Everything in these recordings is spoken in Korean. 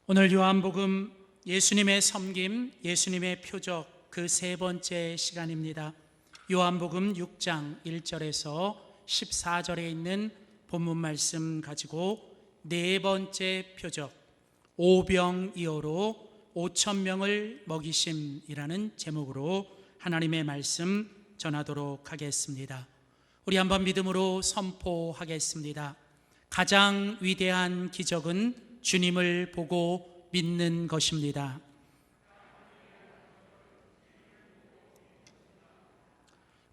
오늘 요한복음 예수님의 섬김, 예수님의 표적 그 세 번째 시간입니다. 요한복음 6장 1절에서 14절에 있는 본문 말씀 가지고 네 번째 표적, 오병이어로 5,000명을 먹이심이라는 제목으로 하나님의 말씀 전하도록 하겠습니다. 우리 한번 믿음으로 선포하겠습니다. 가장 위대한 기적은 주님을 보고 믿는 것입니다.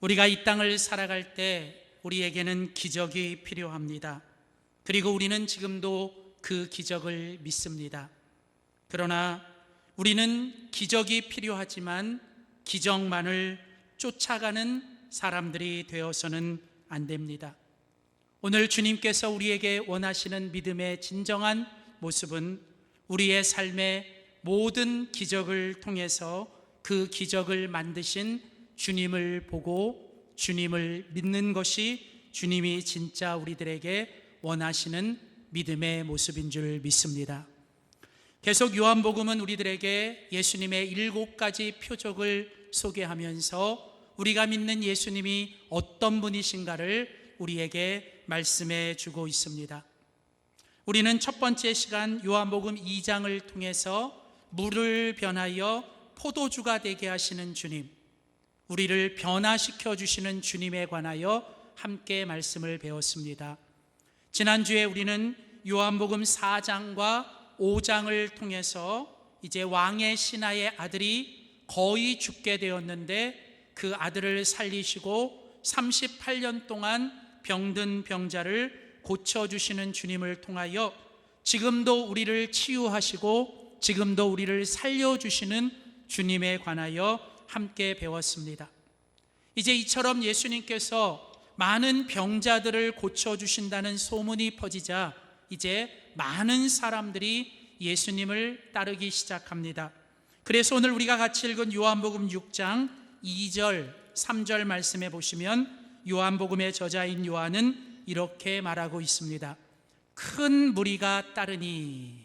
우리가 이 땅을 살아갈 때 우리에게는 기적이 필요합니다. 그리고 우리는 지금도 그 기적을 믿습니다. 그러나 우리는 기적이 필요하지만 기적만을 쫓아가는 사람들이 되어서는 안 됩니다. 오늘 주님께서 우리에게 원하시는 믿음의 진정한 모습은 우리의 삶의 모든 기적을 통해서 그 기적을 만드신 주님을 보고 주님을 믿는 것이 주님이 진짜 우리들에게 원하시는 믿음의 모습인 줄 믿습니다. 계속 요한복음은 우리들에게 예수님의 7가지 표적을 소개하면서 우리가 믿는 예수님이 어떤 분이신가를 우리에게 말씀해 주고 있습니다. 우리는 첫 번째 시간 요한복음 2장을 통해서 물을 변하여 포도주가 되게 하시는 주님, 우리를 변화시켜 주시는 주님에 관하여 함께 말씀을 배웠습니다. 지난주에 우리는 요한복음 4장과 5장을 통해서 이제 왕의 신하의 아들이 거의 죽게 되었는데 그 아들을 살리시고 38년 동안 병든 병자를 고쳐주시는 주님을 통하여 지금도 우리를 치유하시고 지금도 우리를 살려주시는 주님에 관하여 함께 배웠습니다. 이제 이처럼 예수님께서 많은 병자들을 고쳐주신다는 소문이 퍼지자 이제 많은 사람들이 예수님을 따르기 시작합니다. 그래서 오늘 우리가 같이 읽은 요한복음 6장 2절 3절 말씀해 보시면 요한복음의 저자인 요한은 이렇게 말하고 있습니다. 큰 무리가 따르니,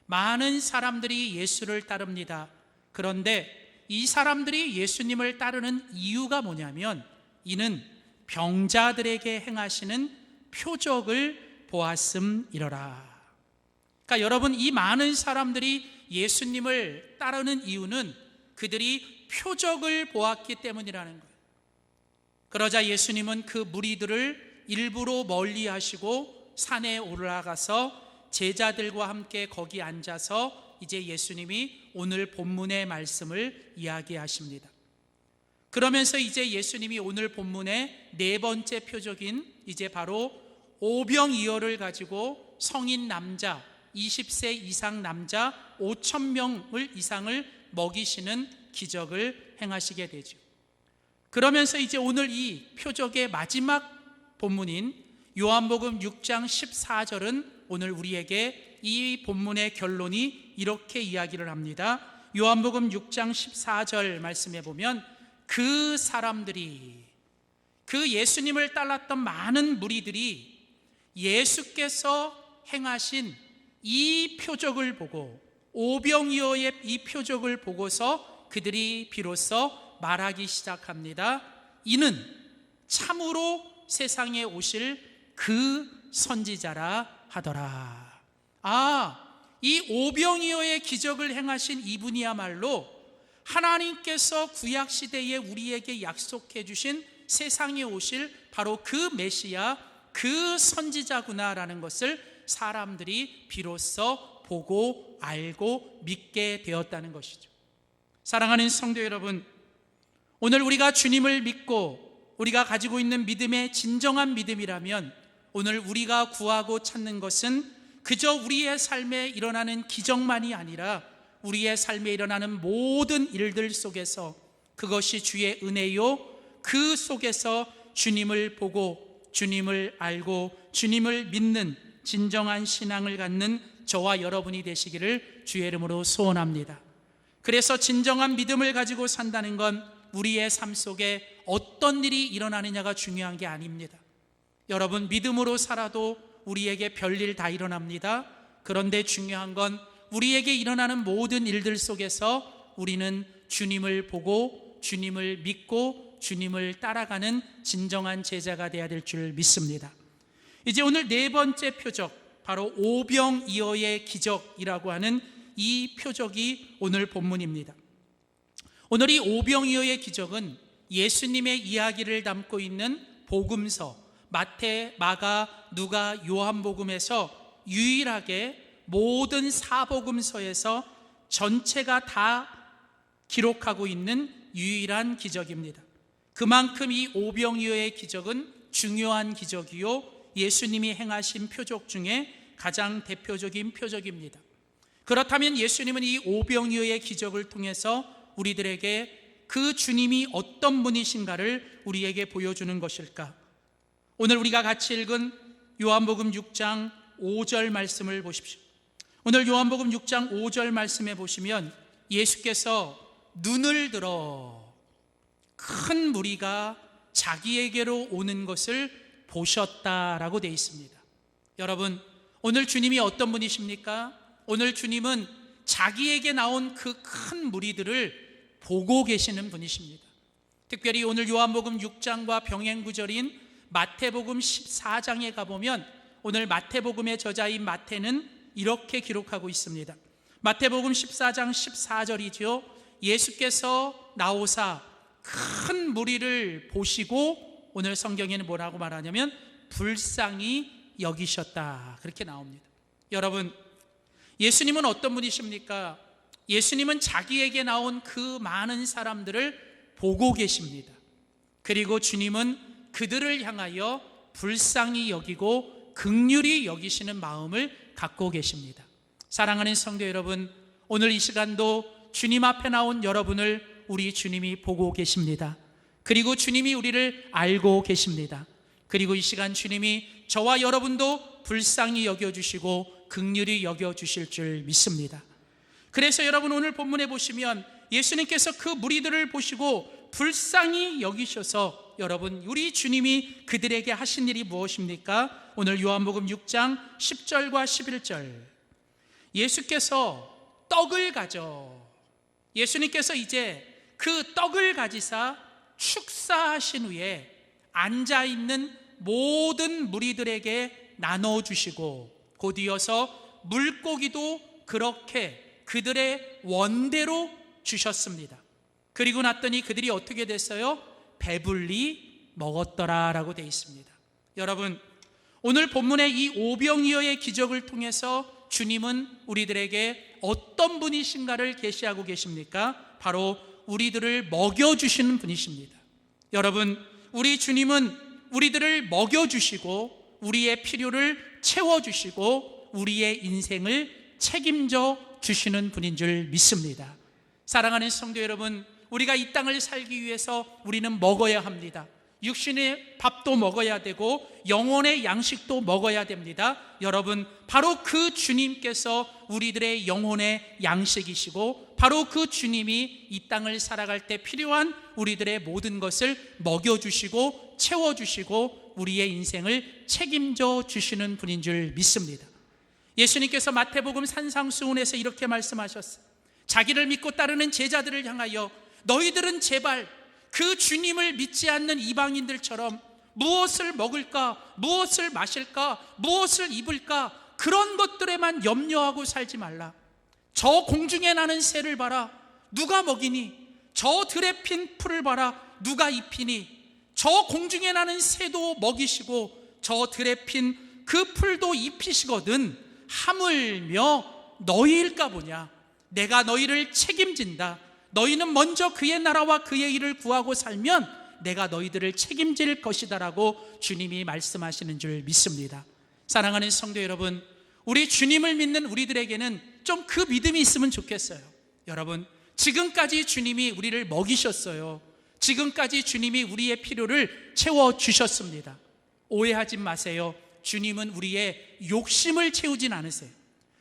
많은 사람들이 예수를 따릅니다. 그런데 이 사람들이 예수님을 따르는 이유가 뭐냐면 이는 병자들에게 행하시는 표적을 보았음이러라. 그러니까 여러분, 이 많은 사람들이 예수님을 따르는 이유는 그들이 표적을 보았기 때문이라는 거예요. 그러자 예수님은 그 무리들을 일부러 멀리 하시고 산에 올라가서 제자들과 함께 거기 앉아서 이제 예수님이 오늘 본문의 말씀을 이야기하십니다. 그러면서 이제 예수님이 오늘 본문의 네 번째 표적인 이제 바로 오병이어를 가지고 성인 남자 20세 이상 남자 5,000명을 이상을 먹이시는 기적을 행하시게 되죠. 그러면서 이제 오늘 이 표적의 마지막 본문인 요한복음 6장 14절은 오늘 우리에게 이 본문의 결론이 이렇게 이야기를 합니다. 요한복음 6장 14절 말씀해 보면 그 사람들이, 그 예수님을 따랐던 많은 무리들이 예수께서 행하신 이 표적을 보고, 오병이어의 이 표적을 보고서 그들이 비로소 말하기 시작합니다. 이는 참으로 세상에 오실 그 선지자라 하더라. 이 오병이어의 기적을 행하신 이분이야말로 하나님께서 구약시대에 우리에게 약속해 주신 세상에 오실 바로 그 메시아, 그 선지자구나라는 것을 사람들이 비로소 보고 알고 믿게 되었다는 것이죠. 사랑하는 성도 여러분, 오늘 우리가 주님을 믿고 우리가 가지고 있는 믿음의 진정한 믿음이라면 오늘 우리가 구하고 찾는 것은 그저 우리의 삶에 일어나는 기적만이 아니라 우리의 삶에 일어나는 모든 일들 속에서 그것이 주의 은혜요, 그 속에서 주님을 보고 주님을 알고 주님을 믿는 진정한 신앙을 갖는 저와 여러분이 되시기를 주의 이름으로 소원합니다. 그래서 진정한 믿음을 가지고 산다는 건 우리의 삶 속에 어떤 일이 일어나느냐가 중요한 게 아닙니다. 여러분, 믿음으로 살아도 우리에게 별일 다 일어납니다. 그런데 중요한 건 우리에게 일어나는 모든 일들 속에서 우리는 주님을 보고 주님을 믿고 주님을 따라가는 진정한 제자가 되어야 될 줄 믿습니다. 이제 오늘 네 번째 표적, 바로 오병이어의 기적이라고 하는 이 표적이 오늘 본문입니다. 오늘 이 오병이어의 기적은 예수님의 이야기를 담고 있는 복음서 마태, 마가, 누가, 요한복음에서 유일하게 모든 사복음서에서 전체가 다 기록하고 있는 유일한 기적입니다. 그만큼 이 오병이어의 기적은 중요한 기적이요, 예수님이 행하신 표적 중에 가장 대표적인 표적입니다. 그렇다면 예수님은 이 오병이어의 기적을 통해서 우리들에게 그 주님이 어떤 분이신가를 우리에게 보여주는 것일까? 오늘 우리가 같이 읽은 요한복음 6장 5절 말씀을 보십시오. 오늘 요한복음 6장 5절 말씀에 보시면 예수께서 눈을 들어 큰 무리가 자기에게로 오는 것을 보셨다라고 되어 있습니다. 여러분, 오늘 주님이 어떤 분이십니까? 오늘 주님은 자기에게 나온 그 큰 무리들을 보고 계시는 분이십니다. 특별히 오늘 요한복음 6장과 병행구절인 마태복음 14장에 가보면 오늘 마태복음의 저자인 마태는 이렇게 기록하고 있습니다. 마태복음 14장 14절이죠. 예수께서 나오사 큰 무리를 보시고 오늘 성경에는 뭐라고 말하냐면 불쌍히 여기셨다, 그렇게 나옵니다. 여러분, 예수님은 어떤 분이십니까? 예수님은 자기에게 나온 그 많은 사람들을 보고 계십니다. 그리고 주님은 그들을 향하여 불쌍히 여기고 긍휼히 여기시는 마음을 갖고 계십니다. 사랑하는 성도 여러분, 오늘 이 시간도 주님 앞에 나온 여러분을 우리 주님이 보고 계십니다. 그리고 주님이 우리를 알고 계십니다. 그리고 이 시간 주님이 저와 여러분도 불쌍히 여겨주시고 긍휼히 여겨주실 줄 믿습니다. 그래서 여러분, 오늘 본문에 보시면 예수님께서 그 무리들을 보시고 불쌍히 여기셔서 여러분, 우리 주님이 그들에게 하신 일이 무엇입니까? 오늘 요한복음 6장 10절과 11절, 예수께서 떡을 가져, 예수님께서 이제 그 떡을 가지사 축사하신 후에 앉아있는 모든 무리들에게 나눠주시고 곧이어서 물고기도 그렇게 그들의 원대로 주셨습니다. 그리고 났더니 그들이 어떻게 됐어요? 배불리 먹었더라라고 되어 있습니다. 여러분, 오늘 본문의 이 오병이어의 기적을 통해서 주님은 우리들에게 어떤 분이신가를 계시하고 계십니까? 바로 우리들을 먹여주시는 분이십니다. 여러분, 우리 주님은 우리들을 먹여주시고 우리의 필요를 채워주시고 우리의 인생을 책임져 주시는 분인 줄 믿습니다. 사랑하는 성도 여러분, 우리가 이 땅을 살기 위해서 우리는 먹어야 합니다. 육신의 밥도 먹어야 되고 영혼의 양식도 먹어야 됩니다. 여러분, 바로 그 주님께서 우리들의 영혼의 양식이시고 바로 그 주님이 이 땅을 살아갈 때 필요한 우리들의 모든 것을 먹여주시고 채워주시고 우리의 인생을 책임져 주시는 분인 줄 믿습니다. 예수님께서 마태복음 산상수훈에서 이렇게 말씀하셨어요. 자기를 믿고 따르는 제자들을 향하여 너희들은 제발 그 주님을 믿지 않는 이방인들처럼 무엇을 먹을까, 무엇을 마실까, 무엇을 입을까, 그런 것들에만 염려하고 살지 말라. 저 공중에 나는 새를 봐라, 누가 먹이니? 저 들에 핀 풀을 봐라, 누가 입히니? 저 공중에 나는 새도 먹이시고 저 들에 핀 그 풀도 입히시거든 하물며 너희일까 보냐. 내가 너희를 책임진다. 너희는 먼저 그의 나라와 그의 일을 구하고 살면 내가 너희들을 책임질 것이다라고 주님이 말씀하시는 줄 믿습니다. 사랑하는 성도 여러분, 우리 주님을 믿는 우리들에게는 좀 그 믿음이 있으면 좋겠어요. 여러분, 지금까지 주님이 우리를 먹이셨어요. 지금까지 주님이 우리의 필요를 채워주셨습니다. 오해하지 마세요. 주님은 우리의 욕심을 채우진 않으세요.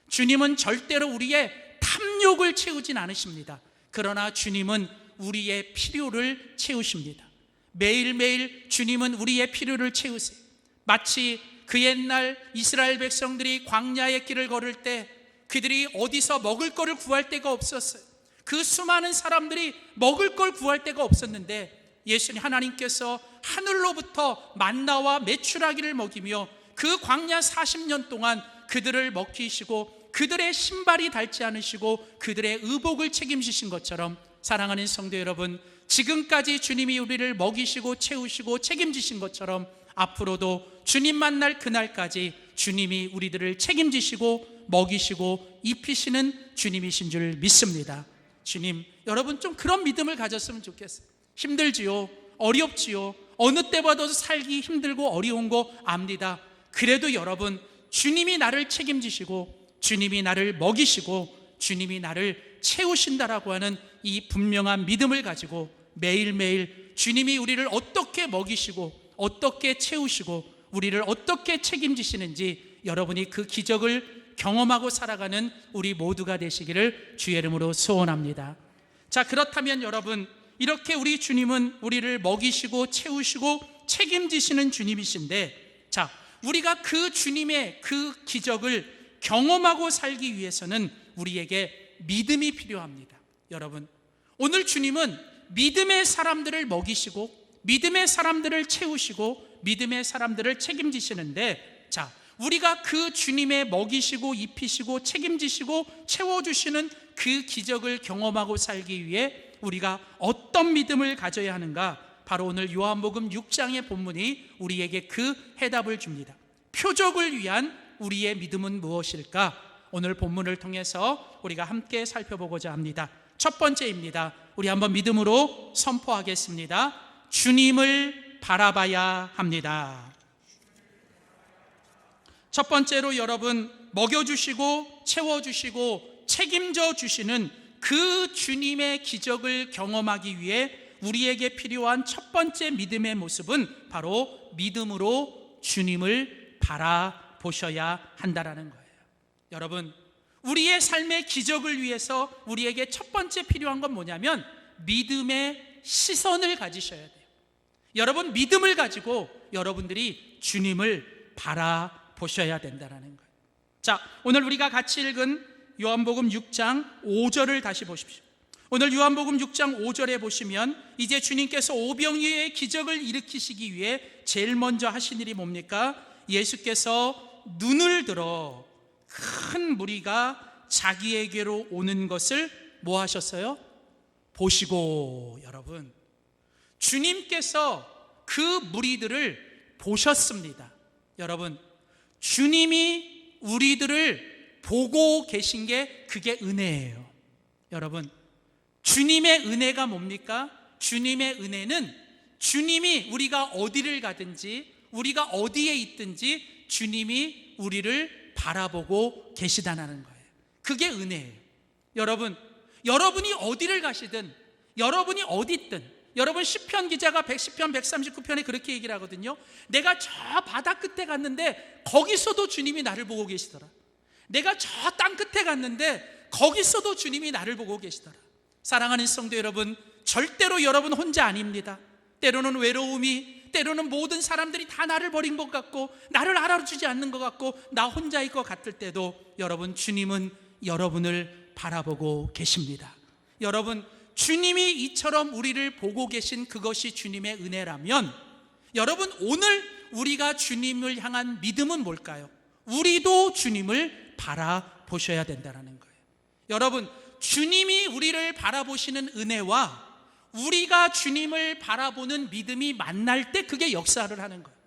주님은 절대로 우리의 탐욕을 채우진 않으십니다. 그러나 주님은 우리의 필요를 채우십니다. 매일매일 주님은 우리의 필요를 채우세요. 마치 그 옛날 이스라엘 백성들이 광야의 길을 걸을 때 그들이 어디서 먹을 거를 구할 데가 없었어요. 그 수많은 사람들이 먹을 걸 구할 데가 없었는데 예수님 하나님께서 하늘로부터 만나와 메추라기를 먹이며 그 광야 40년 동안 그들을 먹이시고 그들의 신발이 닳지 않으시고 그들의 의복을 책임지신 것처럼, 사랑하는 성도 여러분, 지금까지 주님이 우리를 먹이시고 채우시고 책임지신 것처럼 앞으로도 주님 만날 그날까지 주님이 우리들을 책임지시고 먹이시고 입히시는 주님이신 줄 믿습니다. 주님, 여러분 좀 그런 믿음을 가졌으면 좋겠어요. 힘들지요, 어렵지요, 어느 때보다도 살기 힘들고 어려운 거 압니다. 그래도 여러분, 주님이 나를 책임지시고 주님이 나를 먹이시고 주님이 나를 채우신다라고 하는 이 분명한 믿음을 가지고 매일매일 주님이 우리를 어떻게 먹이시고 어떻게 채우시고 우리를 어떻게 책임지시는지 여러분이 그 기적을 경험하고 살아가는 우리 모두가 되시기를 주의 이름으로 소원합니다. 자, 그렇다면 여러분, 이렇게 우리 주님은 우리를 먹이시고 채우시고 책임지시는 주님이신데, 자, 우리가 그 주님의 그 기적을 경험하고 살기 위해서는 우리에게 믿음이 필요합니다. 여러분, 오늘 주님은 믿음의 사람들을 먹이시고 믿음의 사람들을 채우시고 믿음의 사람들을 책임지시는데, 자, 우리가 그 주님의 먹이시고 입히시고 책임지시고 채워주시는 그 기적을 경험하고 살기 위해 우리가 어떤 믿음을 가져야 하는가? 바로 오늘 요한복음 6장의 본문이 우리에게 그 해답을 줍니다. 표적을 위한 우리의 믿음은 무엇일까? 오늘 본문을 통해서 우리가 함께 살펴보고자 합니다. 첫 번째입니다. 우리 한번 믿음으로 선포하겠습니다. 주님을 바라봐야 합니다. 첫 번째로 여러분, 먹여주시고 채워주시고 책임져 주시는 그 주님의 기적을 경험하기 위해 우리에게 필요한 첫 번째 믿음의 모습은 바로 믿음으로 주님을 바라보셔야 한다라는 거예요. 여러분, 우리의 삶의 기적을 위해서 우리에게 첫 번째 필요한 건 뭐냐면 믿음의 시선을 가지셔야 돼요. 여러분, 믿음을 가지고 여러분들이 주님을 바라보셔야 된다는 거예요. 자, 오늘 우리가 같이 읽은 요한복음 6장 5절을 다시 보십시오. 오늘 요한복음 6장 5절에 보시면 이제 주님께서 오병이어의 기적을 일으키시기 위해 제일 먼저 하신 일이 뭡니까? 예수께서 눈을 들어 큰 무리가 자기에게로 오는 것을 뭐 하셨어요? 보시고, 여러분, 주님께서 그 무리들을 보셨습니다. 여러분, 주님이 우리들을 보고 계신 게 그게 은혜예요. 여러분, 주님의 은혜가 뭡니까? 주님의 은혜는 주님이 우리가 어디를 가든지 우리가 어디에 있든지 주님이 우리를 바라보고 계시다는 거예요. 그게 은혜예요. 여러분, 여러분이 어디를 가시든 여러분이 어디 있든, 여러분 시편 기자가 110편 139편에 그렇게 얘기를 하거든요. 내가 저 바다 끝에 갔는데 거기서도 주님이 나를 보고 계시더라. 내가 저 땅 끝에 갔는데 거기서도 주님이 나를 보고 계시더라. 사랑하는 성도 여러분, 절대로 여러분 혼자 아닙니다. 때로는 외로움이, 때로는 모든 사람들이 다 나를 버린 것 같고 나를 알아주지 않는 것 같고 나 혼자일 것 같을 때도 여러분, 주님은 여러분을 바라보고 계십니다. 여러분, 주님이 이처럼 우리를 보고 계신 그것이 주님의 은혜라면, 여러분, 오늘 우리가 주님을 향한 믿음은 뭘까요? 우리도 주님을 바라보셔야 된다는 거예요. 여러분, 주님이 우리를 바라보시는 은혜와 우리가 주님을 바라보는 믿음이 만날 때 그게 역사를 하는 거예요.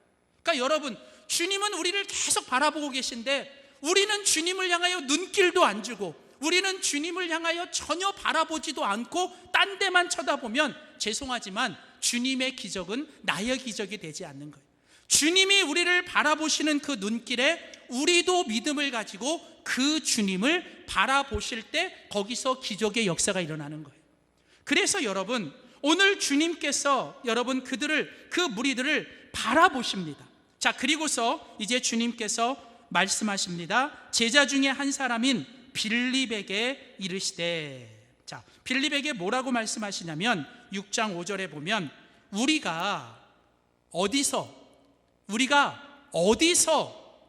그러니까 여러분, 주님은 우리를 계속 바라보고 계신데 우리는 주님을 향하여 눈길도 안 주고 우리는 주님을 향하여 전혀 바라보지도 않고 딴 데만 쳐다보면 죄송하지만 주님의 기적은 나의 기적이 되지 않는 거예요. 주님이 우리를 바라보시는 그 눈길에 우리도 믿음을 가지고 그 주님을 바라보실 때 거기서 기적의 역사가 일어나는 거예요. 그래서 여러분, 오늘 주님께서 여러분 그 무리들을 바라보십니다. 자, 그리고서 이제 주님께서 말씀하십니다. 제자 중에 한 사람인 빌립에게 이르시되, 자, 빌립에게 뭐라고 말씀하시냐면 6장 5절에 보면 우리가 어디서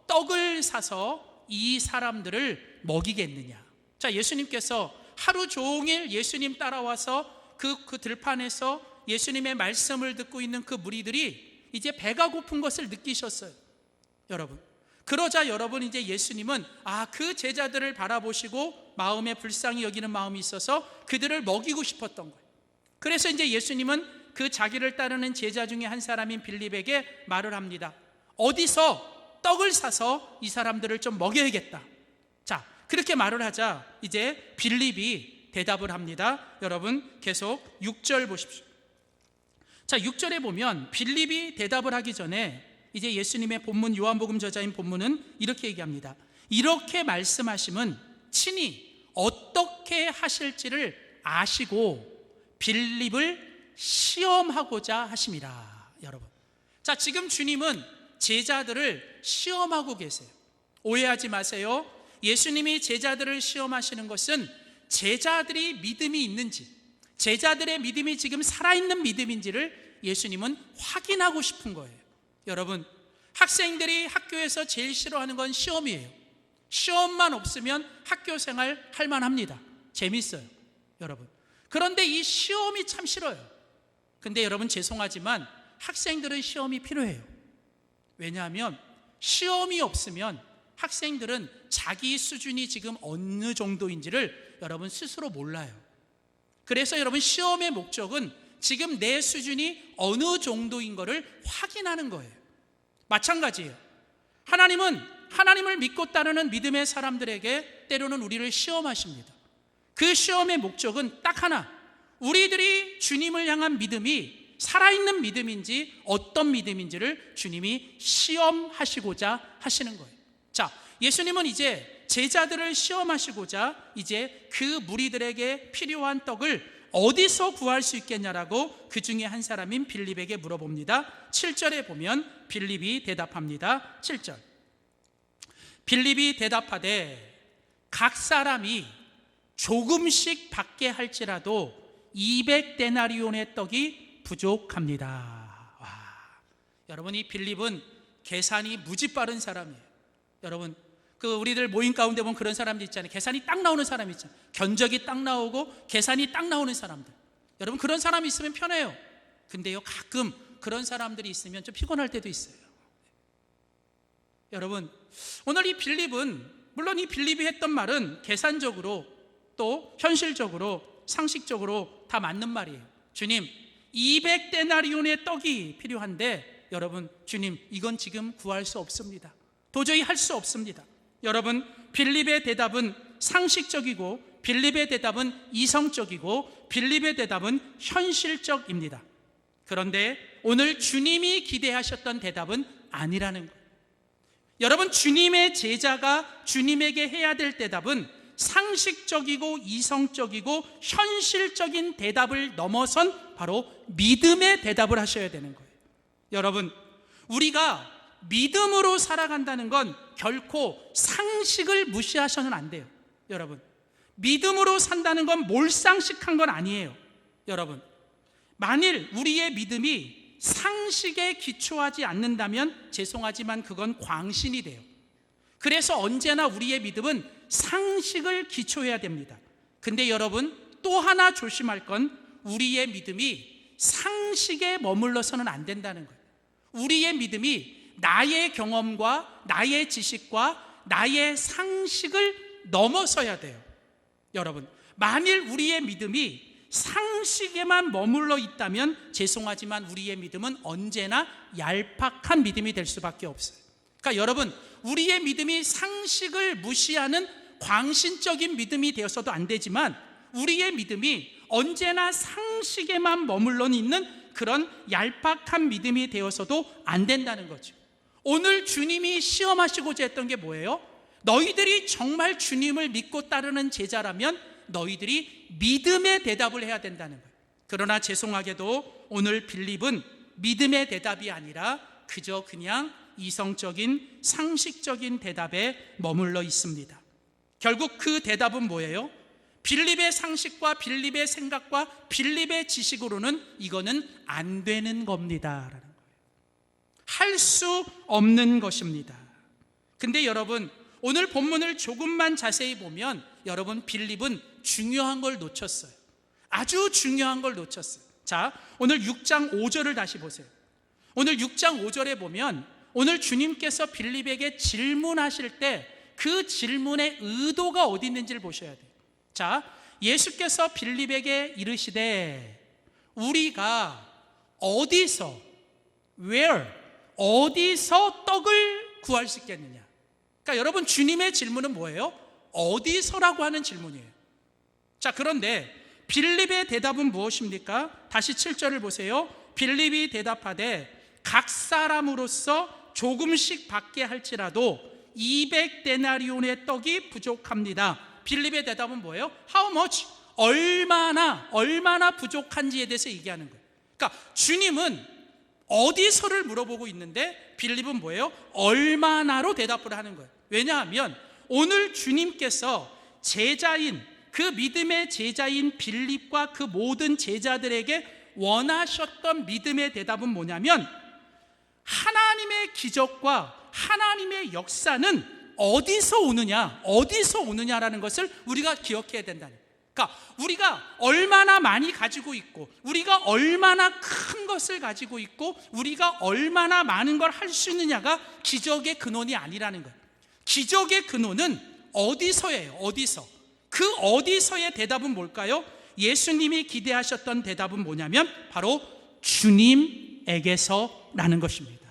떡을 사서 이 사람들을 먹이겠느냐? 자, 예수님께서 하루 종일 예수님 따라와서 그 들판에서 예수님의 말씀을 듣고 있는 그 무리들이 이제 배가 고픈 것을 느끼셨어요. 여러분, 그러자 여러분 이제 예수님은 그 제자들을 바라보시고 마음에 불쌍히 여기는 마음이 있어서 그들을 먹이고 싶었던 거예요. 그래서 이제 예수님은 그 자기를 따르는 제자 중에 한 사람인 빌립에게 말을 합니다. 어디서 떡을 사서 이 사람들을 좀 먹여야겠다. 자, 그렇게 말을 하자 이제 빌립이 대답을 합니다. 여러분 계속 6절 보십시오. 자, 6절에 보면 빌립이 대답을 하기 전에 이제 예수님의 본문, 요한복음 저자인 본문은 이렇게 얘기합니다. 이렇게 말씀하심은 친히 어떻게 하실지를 아시고 빌립을 시험하고자 하심이라. 여러분, 자, 지금 주님은 제자들을 시험하고 계세요. 오해하지 마세요. 예수님이 제자들을 시험하시는 것은 제자들이 믿음이 있는지, 제자들의 믿음이 지금 살아있는 믿음인지를 예수님은 확인하고 싶은 거예요. 여러분, 학생들이 학교에서 제일 싫어하는 건 시험이에요. 시험만 없으면 학교 생활 할 만합니다. 재밌어요, 여러분. 그런데 이 시험이 참 싫어요. 근데 여러분 죄송하지만 학생들은 시험이 필요해요. 왜냐하면 시험이 없으면 학생들은 자기 수준이 지금 어느 정도인지를 여러분 스스로 몰라요. 그래서 여러분 시험의 목적은 지금 내 수준이 어느 정도인 것을 확인하는 거예요. 마찬가지예요. 하나님은 하나님을 믿고 따르는 믿음의 사람들에게 때로는 우리를 시험하십니다. 그 시험의 목적은 딱 하나, 우리들이 주님을 향한 믿음이 살아있는 믿음인지 어떤 믿음인지를 주님이 시험하시고자 하시는 거예요. 자, 예수님은 이제 제자들을 시험하시고자 이제 그 무리들에게 필요한 떡을 어디서 구할 수 있겠냐라고 그 중에 한 사람인 빌립에게 물어봅니다. 7절에 보면 빌립이 대답합니다. 7절, 빌립이 대답하되 각 사람이 조금씩 받게 할지라도 200데나리온의 떡이 부족합니다. 와, 여러분 이 빌립은 계산이 무지 빠른 사람이에요. 여러분 우리들 모임 가운데 보면 그런 사람들 있잖아요. 계산이 딱 나오는 사람 있잖아요. 견적이 딱 나오고 계산이 딱 나오는 사람들. 여러분 그런 사람이 있으면 편해요. 근데요 가끔 그런 사람들이 있으면 좀 피곤할 때도 있어요. 여러분 오늘 이 빌립은, 물론 이 빌립이 했던 말은 계산적으로 또 현실적으로 상식적으로 다 맞는 말이에요. 주님 200데나리온의 떡이 필요한데 여러분 주님 이건 지금 구할 수 없습니다. 도저히 할 수 없습니다. 여러분 빌립의 대답은 상식적이고 빌립의 대답은 이성적이고 빌립의 대답은 현실적입니다. 그런데 오늘 주님이 기대하셨던 대답은 아니라는 거예요. 여러분 주님의 제자가 주님에게 해야 될 대답은 상식적이고 이성적이고 현실적인 대답을 넘어선 바로 믿음의 대답을 하셔야 되는 거예요. 여러분 우리가 믿음으로 살아간다는 건 결코 상식을 무시하셔서는 안 돼요. 여러분 믿음으로 산다는 건 몰상식한 건 아니에요. 여러분 만일 우리의 믿음이 상식에 기초하지 않는다면 죄송하지만 그건 광신이 돼요. 그래서 언제나 우리의 믿음은 상식을 기초해야 됩니다. 근데 여러분 또 하나 조심할 건 우리의 믿음이 상식에 머물러서는 안 된다는 거예요. 우리의 믿음이 나의 경험과 나의 지식과 나의 상식을 넘어서야 돼요. 여러분 만일 우리의 믿음이 상식에만 머물러 있다면 죄송하지만 우리의 믿음은 언제나 얄팍한 믿음이 될 수밖에 없어요. 그러니까 여러분 우리의 믿음이 상식을 무시하는 광신적인 믿음이 되어서도 안 되지만 우리의 믿음이 언제나 상식에만 머물러 있는 그런 얄팍한 믿음이 되어서도 안 된다는 거죠. 오늘 주님이 시험하시고자 했던 게 뭐예요? 너희들이 정말 주님을 믿고 따르는 제자라면 너희들이 믿음의 대답을 해야 된다는 거예요. 그러나 죄송하게도 오늘 빌립은 믿음의 대답이 아니라 그저 그냥 이성적인 상식적인 대답에 머물러 있습니다. 결국 그 대답은 뭐예요? 빌립의 상식과 빌립의 생각과 빌립의 지식으로는 이거는 안 되는 겁니다 라는 거예요. 할 수 없는 것입니다. 근데 여러분 오늘 본문을 조금만 자세히 보면 여러분 빌립은 중요한 걸 놓쳤어요. 아주 중요한 걸 놓쳤어요. 자, 오늘 6장 5절을 다시 보세요. 오늘 6장 5절에 보면 오늘 주님께서 빌립에게 질문하실 때 그 질문의 의도가 어디 있는지를 보셔야 돼요. 자, 예수께서 빌립에게 이르시되 우리가 어디서 where 어디서 떡을 구할 수 있겠느냐. 그러니까 여러분 주님의 질문은 뭐예요? 어디서라고 하는 질문이에요. 자, 그런데 빌립의 대답은 무엇입니까? 다시 7절을 보세요. 빌립이 대답하되 각 사람으로서 조금씩 받게 할지라도 200데나리온의 떡이 부족합니다. 빌립의 대답은 뭐예요? How much? 얼마나 부족한지에 대해서 얘기하는 거예요. 그러니까 주님은 어디서를 물어보고 있는데 빌립은 뭐예요? 얼마나로 대답을 하는 거예요. 왜냐하면 오늘 주님께서 제자인 그 믿음의 제자인 빌립과 그 모든 제자들에게 원하셨던 믿음의 대답은 뭐냐면 하나님의 기적과 하나님의 역사는 어디서 오느냐라는 것을 우리가 기억해야 된다는 거예요. 그러니까 우리가 얼마나 많이 가지고 있고 우리가 얼마나 큰 것을 가지고 있고 우리가 얼마나 많은 걸 할 수 있느냐가 기적의 근원이 아니라는 거예요. 기적의 근원은 어디서예요. 어디서. 그 어디서의 대답은 뭘까요? 예수님이 기대하셨던 대답은 뭐냐면 바로 주님에게서라는 것입니다.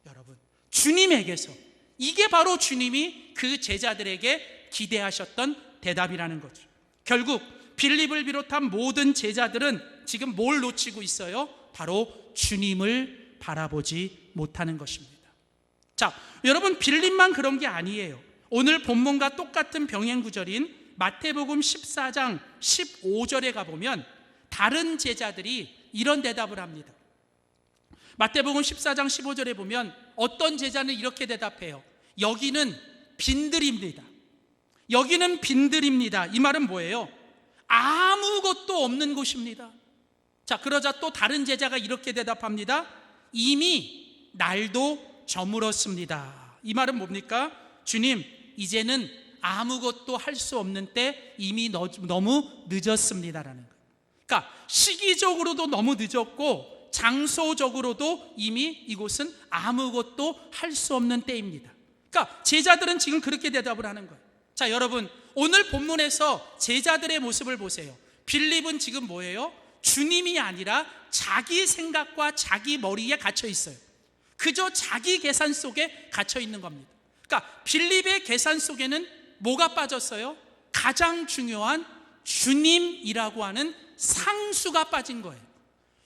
여러분, 주님에게서. 이게 바로 주님이 그 제자들에게 기대하셨던 대답이라는 거죠. 결국 빌립을 비롯한 모든 제자들은 지금 뭘 놓치고 있어요? 바로 주님을 바라보지 못하는 것입니다. 자, 여러분 빌립만 그런 게 아니에요. 오늘 본문과 똑같은 병행 구절인 마태복음 14장 15절에 가보면 다른 제자들이 이런 대답을 합니다. 마태복음 14장 15절에 보면 어떤 제자는 이렇게 대답해요. 여기는 빈들입니다. 여기는 빈들입니다. 이 말은 뭐예요? 아무것도 없는 곳입니다. 자, 그러자 또 다른 제자가 이렇게 대답합니다. 이미 날도 저물었습니다. 이 말은 뭡니까? 주님, 이제는 아무것도 할 수 없는 때 이미 너무 늦었습니다라는 거예요. 그러니까 시기적으로도 너무 늦었고 장소적으로도 이미 이곳은 아무것도 할 수 없는 때입니다. 그러니까 제자들은 지금 그렇게 대답을 하는 거예요. 자, 여러분 오늘 본문에서 제자들의 모습을 보세요. 빌립은 지금 뭐예요? 주님이 아니라 자기 생각과 자기 머리에 갇혀 있어요. 그저 자기 계산 속에 갇혀 있는 겁니다. 그러니까 빌립의 계산 속에는 뭐가 빠졌어요? 가장 중요한 주님이라고 하는 상수가 빠진 거예요.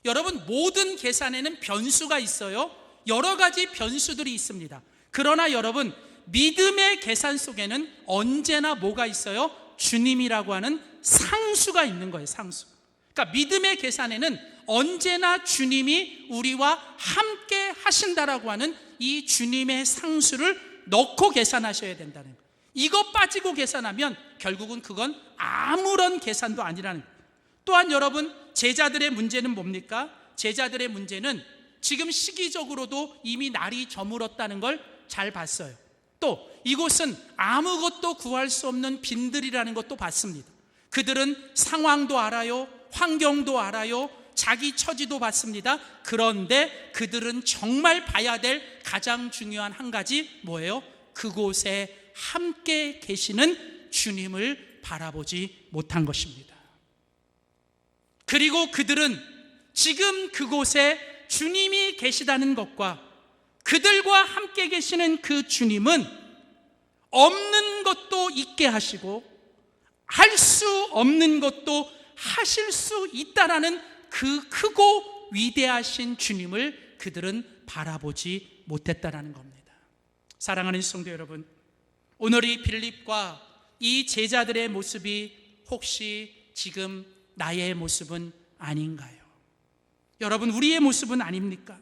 여러분 모든 계산에는 변수가 있어요. 여러 가지 변수들이 있습니다. 그러나 여러분 믿음의 계산 속에는 언제나 뭐가 있어요? 주님이라고 하는 상수가 있는 거예요. 상수. 그러니까 믿음의 계산에는 언제나 주님이 우리와 함께 하신다라고 하는 이 주님의 상수를 넣고 계산하셔야 된다는 거예요. 이거 빠지고 계산하면 결국은 그건 아무런 계산도 아니라는 거예요. 또한 여러분 제자들의 문제는 뭡니까? 제자들의 문제는 지금 시기적으로도 이미 날이 저물었다는 걸 잘 봤어요. 또 이곳은 아무것도 구할 수 없는 빈들이라는 것도 봤습니다. 그들은 상황도 알아요. 환경도 알아요. 자기 처지도 봤습니다. 그런데 그들은 정말 봐야 될 가장 중요한 한 가지 뭐예요? 그곳에 함께 계시는 주님을 바라보지 못한 것입니다. 그리고 그들은 지금 그곳에 주님이 계시다는 것과 그들과 함께 계시는 그 주님은 없는 것도 있게 하시고 할 수 없는 것도 하실 수 있다라는 그 크고 위대하신 주님을 그들은 바라보지 못했다라는 겁니다. 사랑하는 성도 여러분, 오늘 이 빌립과 이 제자들의 모습이 혹시 지금 나의 모습은 아닌가요? 여러분 우리의 모습은 아닙니까?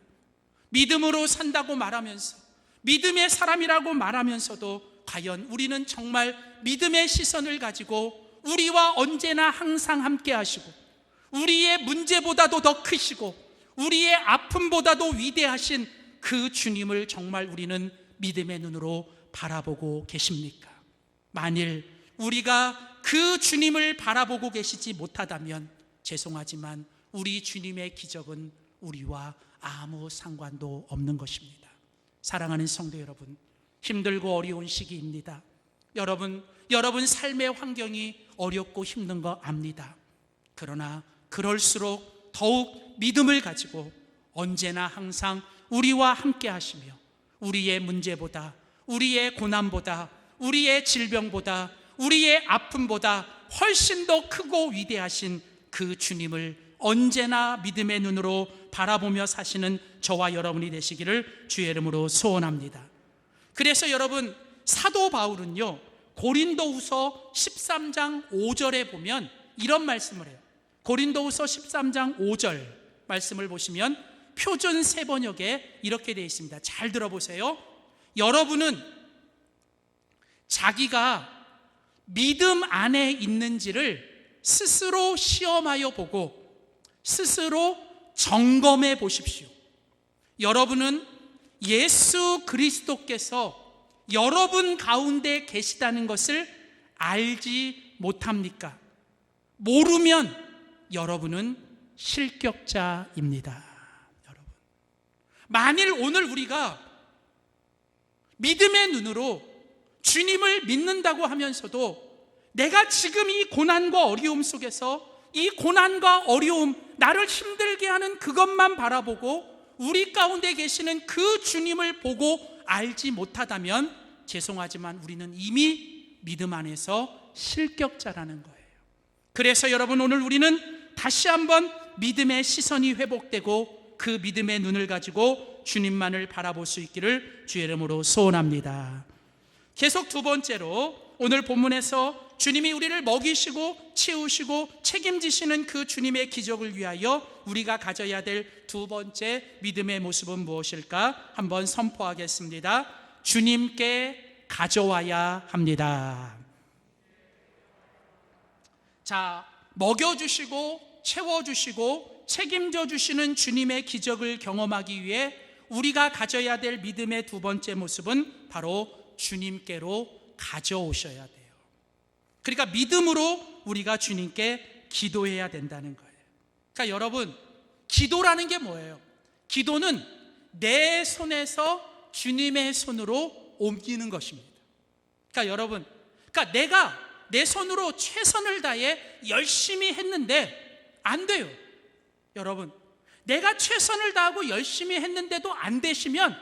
믿음으로 산다고 말하면서 믿음의 사람이라고 말하면서도 과연 우리는 정말 믿음의 시선을 가지고 우리와 언제나 항상 함께 하시고 우리의 문제보다도 더 크시고 우리의 아픔보다도 위대하신 그 주님을 정말 우리는 믿음의 눈으로 바라보고 계십니까? 만일 우리가 그 주님을 바라보고 계시지 못하다면 죄송하지만 우리 주님의 기적은 우리와 아무 상관도 없는 것입니다. 사랑하는 성도 여러분, 힘들고 어려운 시기입니다. 여러분 삶의 환경이 어렵고 힘든 거 압니다. 그러나 그럴수록 더욱 믿음을 가지고 언제나 항상 우리와 함께 하시며 우리의 문제보다, 우리의 고난보다, 우리의 질병보다, 우리의 아픔보다 훨씬 더 크고 위대하신 그 주님을 언제나 믿음의 눈으로 바라보며 사시는 저와 여러분이 되시기를 주의 이름으로 소원합니다. 그래서 여러분, 사도 바울은요, 고린도후서 13장 5절에 보면 이런 말씀을 해요. 고린도후서 13장 5절 말씀을 보시면 표준 세번역에 이렇게 되어 있습니다. 잘 들어보세요. 여러분은 자기가 믿음 안에 있는지를 스스로 시험하여 보고 스스로 점검해 보십시오. 여러분은 예수 그리스도께서 여러분 가운데 계시다는 것을 알지 못합니까? 모르면 여러분은 실격자입니다. 여러분, 만일 오늘 우리가 믿음의 눈으로 주님을 믿는다고 하면서도 내가 지금 이 고난과 어려움 속에서 이 고난과 어려움, 나를 힘들게 하는 그것만 바라보고 우리 가운데 계시는 그 주님을 보고 알지 못하다면 죄송하지만 우리는 이미 믿음 안에서 실격자라는 거예요. 그래서 여러분, 오늘 우리는 다시 한번 믿음의 시선이 회복되고 그 믿음의 눈을 가지고 주님만을 바라볼 수 있기를 주의 이름으로 소원합니다. 계속 두 번째로 오늘 본문에서 주님이 우리를 먹이시고 치우시고 책임지시는 그 주님의 기적을 위하여 우리가 가져야 될 두 번째 믿음의 모습은 무엇일까? 한번 선포하겠습니다. 주님께 가져와야 합니다. 자, 먹여주시고 채워주시고 책임져 주시는 주님의 기적을 경험하기 위해 우리가 가져야 될 믿음의 두 번째 모습은 바로 주님께로 가져오셔야 돼요. 그러니까 믿음으로 우리가 주님께 기도해야 된다는 거예요. 그러니까 여러분, 기도라는 게 뭐예요? 기도는 내 손에서 주님의 손으로 옮기는 것입니다. 그러니까 여러분, 내가 내 손으로 최선을 다해 열심히 했는데 안 돼요. 여러분, 내가 최선을 다하고 열심히 했는데도 안 되시면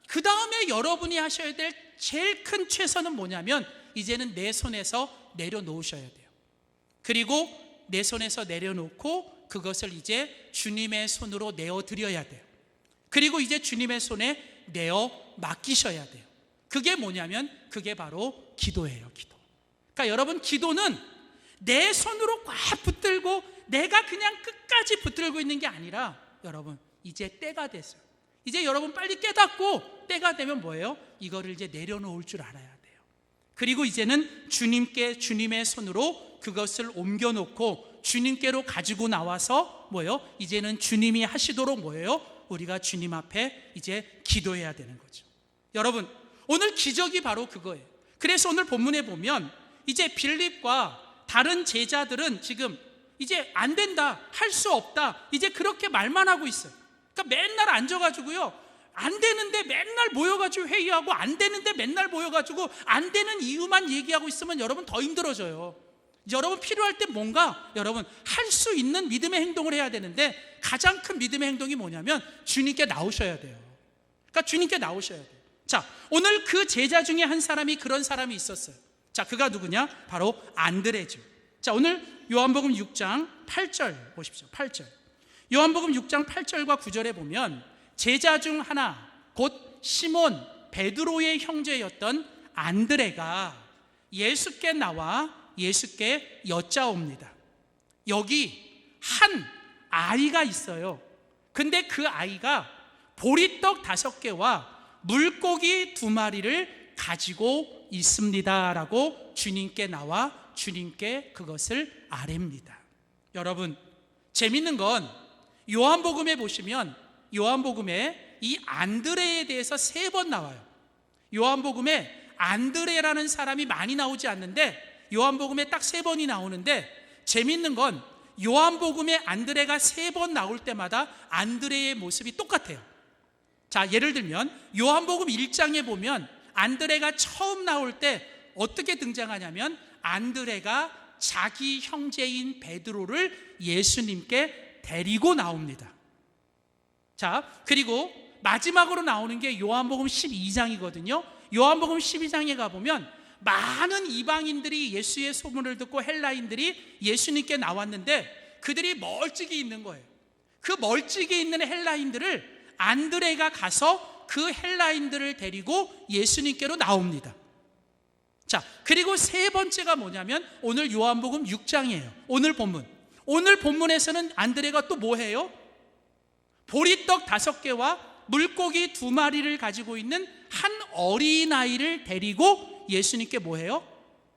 그 다음에 여러분이 하셔야 될 제일 큰 최선은 뭐냐면 이제는 내 손에서 내려놓으셔야 돼요. 그리고 내 손에서 내려놓고 그것을 이제 주님의 손으로 내어드려야 돼요. 그리고 이제 주님의 손에 내어 맡기셔야 돼요. 그게 뭐냐면 그게 바로 기도예요. 기도. 그러니까 여러분, 기도는 내 손으로 꽉 붙들고 내가 그냥 끝까지 붙들고 있는 게 아니라 여러분, 이제 때가 됐어요. 이제 여러분 빨리 깨닫고 때가 되면 뭐예요? 이거를 이제 내려놓을 줄 알아야 돼요. 그리고 이제는 주님께 주님의 손으로 그것을 옮겨놓고 주님께로 가지고 나와서 뭐예요? 이제는 주님이 하시도록 뭐예요? 우리가 주님 앞에 이제 기도해야 되는 거죠. 여러분, 오늘 기적이 바로 그거예요. 그래서 오늘 본문에 보면 이제 빌립과 다른 제자들은 지금 이제 안 된다, 할 수 없다, 이제 그렇게 말만 하고 있어요. 그러니까 맨날 앉아가지고요, 안 되는데 맨날 모여가지고 회의하고 안 되는데 맨날 모여가지고 안 되는 이유만 얘기하고 있으면 여러분 더 힘들어져요. 여러분 필요할 때 뭔가 여러분 할 수 있는 믿음의 행동을 해야 되는데 가장 큰 믿음의 행동이 뭐냐면 주님께 나오셔야 돼요. 그러니까 주님께 나오셔야 돼요. 자, 오늘 그 제자 중에 한 사람이 그런 사람이 있었어요. 자, 그가 누구냐? 바로 안드레죠. 자, 오늘 요한복음 6장 8절 보십시오. 8절. 요한복음 6장 8절과 9절에 보면 제자 중 하나 곧 시몬 베드로의 형제였던 안드레가 예수께 나와 예수께 여짜옵니다. 여기 한 아이가 있어요. 근데 그 아이가 보리떡 5개와 물고기 2마리를 가지고 있습니다 라고 주님께 나와 주님께 그것을 아뢰입니다. 여러분, 재밌는 건 요한복음에 보시면 요한복음에 이 안드레에 대해서 3번 나와요. 요한복음에 안드레라는 사람이 많이 나오지 않는데 요한복음에 딱 3번이 나오는데, 재밌는 건 요한복음에 안드레가 3번 나올 때마다 안드레의 모습이 똑같아요. 자, 예를 들면 요한복음 1장에 보면 안드레가 처음 나올 때 어떻게 등장하냐면, 안드레가 자기 형제인 베드로를 예수님께 데리고 나옵니다. 자, 그리고 마지막으로 나오는 게 요한복음 12장이거든요. 요한복음 12장에 가보면 많은 이방인들이 예수의 소문을 듣고 헬라인들이 예수님께 나왔는데 그들이 멀찍이 있는 거예요. 그 멀찍이 있는 헬라인들을 안드레가 가서 그 헬라인들을 데리고 예수님께로 나옵니다. 자, 그리고 3번째가 뭐냐면 오늘 요한복음 6장이에요. 오늘 본문에서는 안드레가 또 뭐 해요? 보리떡 5개와 물고기 2마리를 가지고 있는 한 어린아이를 데리고 예수님께 뭐 해요?